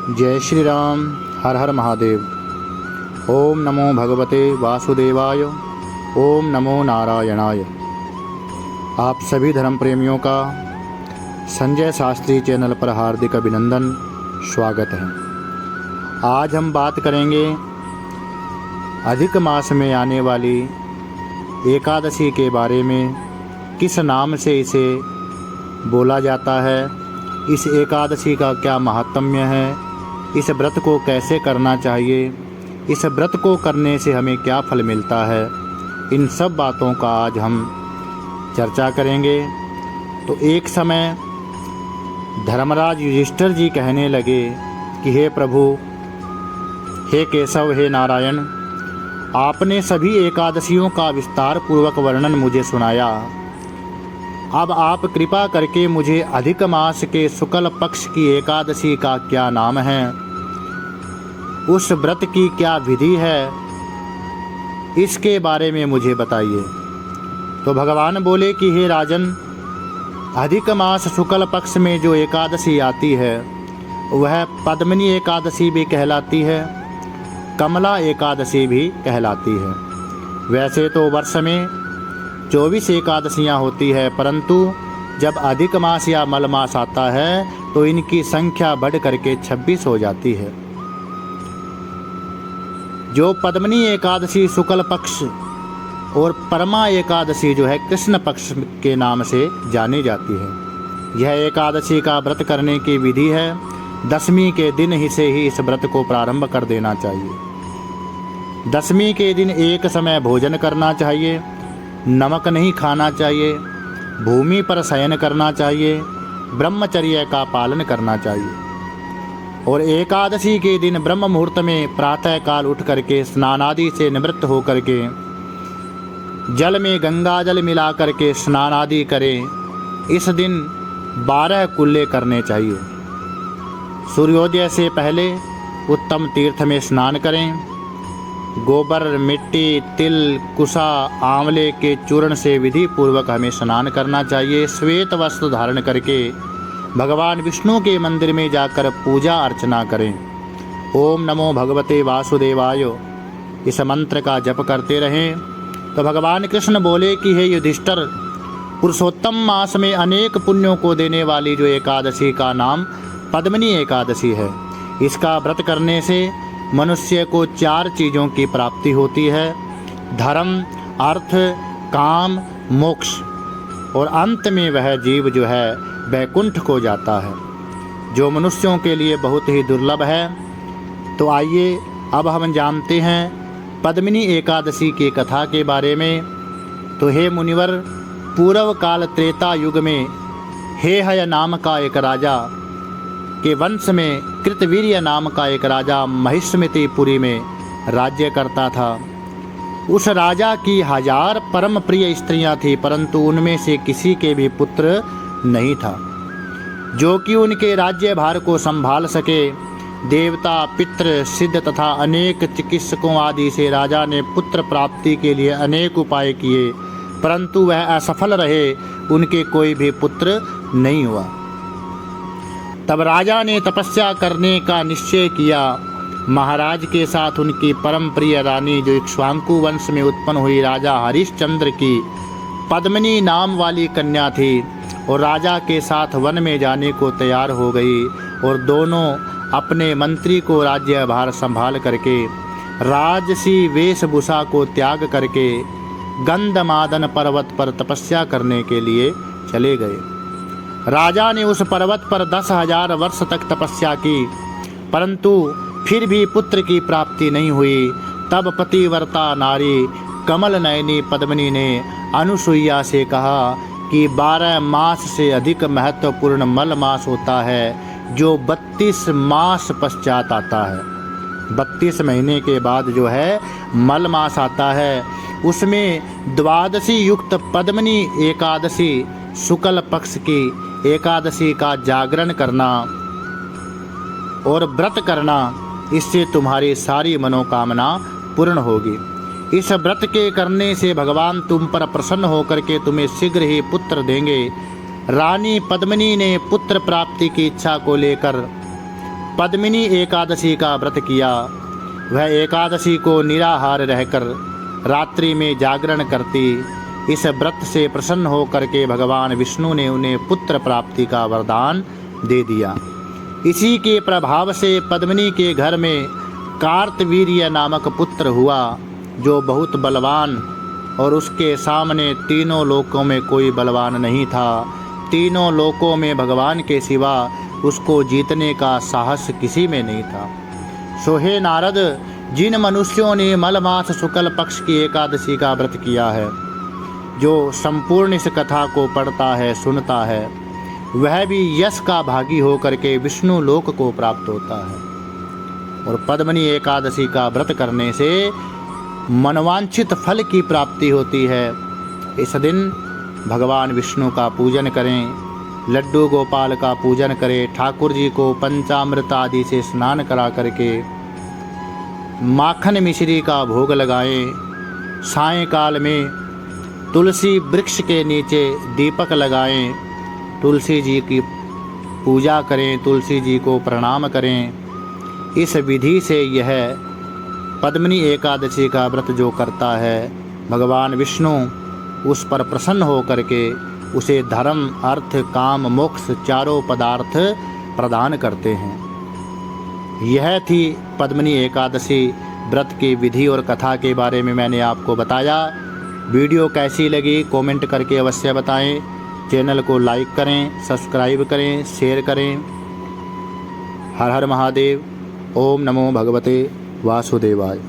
जय श्री राम। हर हर महादेव। ओम नमो भगवते वासुदेवाय। ओम नमो नारायणाय। आप सभी धर्म प्रेमियों का संजय शास्त्री चैनल पर हार्दिक अभिनंदन, स्वागत है। आज हम बात करेंगे अधिक मास में आने वाली एकादशी के बारे में। किस नाम से इसे बोला जाता है, इस एकादशी का क्या महात्म्य है, इस व्रत को कैसे करना चाहिए, इस व्रत को करने से हमें क्या फल मिलता है, इन सब बातों का आज हम चर्चा करेंगे। तो एक समय धर्मराज युधिष्ठिर जी कहने लगे कि हे प्रभु, हे केशव, हे नारायण, आपने सभी एकादशियों का विस्तार पूर्वक वर्णन मुझे सुनाया। अब आप कृपा करके मुझे अधिक मास के शुक्ल पक्ष की एकादशी का क्या नाम है, उस व्रत की क्या विधि है, इसके बारे में मुझे बताइए। तो भगवान बोले कि हे राजन, अधिक मास शुक्ल पक्ष में जो एकादशी आती है वह पद्मिनी एकादशी भी कहलाती है, कमला एकादशी भी कहलाती है। वैसे तो वर्ष में 24 एकादशियाँ होती है, परंतु जब अधिक मास या मल मास आता है तो इनकी संख्या बढ़ करके 26 हो जाती है। जो पद्मिनी एकादशी शुक्ल पक्ष और परमा एकादशी जो है कृष्ण पक्ष के नाम से जानी जाती है। यह एकादशी का व्रत करने की विधि है। दशमी के दिन ही से ही इस व्रत को प्रारंभ कर देना चाहिए। दशमी के दिन एक समय भोजन करना चाहिए, नमक नहीं खाना चाहिए, भूमि पर शयन करना चाहिए, ब्रह्मचर्य का पालन करना चाहिए। और एकादशी के दिन ब्रह्म मुहूर्त में प्रातः काल उठ करके स्नान आदि से निवृत्त होकर के जल में गंगा जल मिला करके स्नान आदि करें। इस दिन 12 कुल्ले करने चाहिए। सूर्योदय से पहले उत्तम तीर्थ में स्नान करें। गोबर, मिट्टी, तिल, कुसा, आंवले के चूर्ण से विधि पूर्वक हमें स्नान करना चाहिए। श्वेत वस्त्र धारण करके भगवान विष्णु के मंदिर में जाकर पूजा अर्चना करें। ओम नमो भगवते वासुदेवाय, इस मंत्र का जप करते रहें। तो भगवान कृष्ण बोले कि हे युधिष्ठिर, पुरुषोत्तम मास में अनेक पुण्यों को देने वाली जो एकादशी का नाम पद्मिनी एकादशी है। इसका व्रत करने से मनुष्य को 4 चीज़ों की प्राप्ति होती है: धर्म, अर्थ, काम, मोक्ष। और अंत में वह जीव जो है वैकुंठ को जाता है, जो मनुष्यों के लिए बहुत ही दुर्लभ है। तो आइए अब हम जानते हैं पद्मिनी एकादशी की कथा के बारे में। तो हे मुनिवर, पूर्व काल त्रेता युग में हेहय नाम का एक राजा के वंश में कृतवीर्य नाम का एक राजा महिष्मतिपुरी में राज्य करता था। उस राजा की 1000 परम प्रिय स्त्रियां थीं, परंतु उनमें से किसी के भी पुत्र नहीं था जो कि उनके राज्य भार को संभाल सके। देवता, पितृ, सिद्ध तथा अनेक चिकित्सकों आदि से राजा ने पुत्र प्राप्ति के लिए अनेक उपाय किए, परंतु वह असफल रहे। उनके कोई भी पुत्र नहीं हुआ। तब राजा ने तपस्या करने का निश्चय किया। महाराज के साथ उनकी परम प्रिय रानी जो इक्ष्वाकु वंश में उत्पन्न हुई राजा हरिश्चंद्र की पद्मिनी नाम वाली कन्या थी, और राजा के साथ वन में जाने को तैयार हो गई। और दोनों अपने मंत्री को राज्यभार संभाल करके राजसी वेशभूषा को त्याग करके गंधमादन पर्वत पर तपस्या करने के लिए चले गए। राजा ने उस पर्वत पर 10,000 वर्ष तक तपस्या की, परंतु फिर भी पुत्र की प्राप्ति नहीं हुई। तब पतिव्रता नारी कमल नयनी पद्मिनी ने अनुसुईया से कहा कि 12 मास से अधिक महत्वपूर्ण मल मास होता है, जो 32 मास पश्चात आता है। 32 महीने के बाद जो है मल मास आता है, उसमें द्वादशी युक्त पद्मिनी एकादशी शुक्ल पक्ष की एकादशी का जागरण करना और व्रत करना, इससे तुम्हारी सारी मनोकामना पूर्ण होगी। इस व्रत के करने से भगवान तुम पर प्रसन्न होकर के तुम्हें शीघ्र ही पुत्र देंगे। रानी पद्मिनी ने पुत्र प्राप्ति की इच्छा को लेकर पद्मिनी एकादशी का व्रत किया, वह एकादशी को निराहार रहकर रात्रि में जागरण करती। इस व्रत से प्रसन्न होकर के भगवान विष्णु ने उन्हें पुत्र प्राप्ति का वरदान दे दिया। इसी के प्रभाव से पद्मिनी के घर में कार्तवीर्य नामक पुत्र हुआ, जो बहुत बलवान, और उसके सामने तीनों लोकों में कोई बलवान नहीं था। तीनों लोकों में भगवान के सिवा उसको जीतने का साहस किसी में नहीं था। सो हे नारद, जिन मनुष्यों ने मलमास शुक्ल पक्ष की एकादशी का व्रत किया है, जो संपूर्ण इस कथा को पढ़ता है, सुनता है, वह भी यश का भागी होकर के विष्णु लोक को प्राप्त होता है। और पद्मिनी एकादशी का व्रत करने से मनवांछित फल की प्राप्ति होती है। इस दिन भगवान विष्णु का पूजन करें, लड्डू गोपाल का पूजन करें, ठाकुर जी को पंचामृत आदि से स्नान करा करके माखन मिश्री का भोग लगाएं। सायंकाल में तुलसी वृक्ष के नीचे दीपक लगाएं, तुलसी जी की पूजा करें, तुलसी जी को प्रणाम करें। इस विधि से यह पद्मिनी एकादशी का व्रत जो करता है, भगवान विष्णु उस पर प्रसन्न होकर के उसे धर्म, अर्थ, काम, मोक्ष चारों पदार्थ प्रदान करते हैं। यह थी पद्मिनी एकादशी व्रत की विधि और कथा के बारे में मैंने आपको बताया। वीडियो कैसी लगी कमेंट करके अवश्य बताएं। चैनल को लाइक करें, सब्सक्राइब करें, शेयर करें। हर हर महादेव। ओम नमो भगवते वासुदेवाय।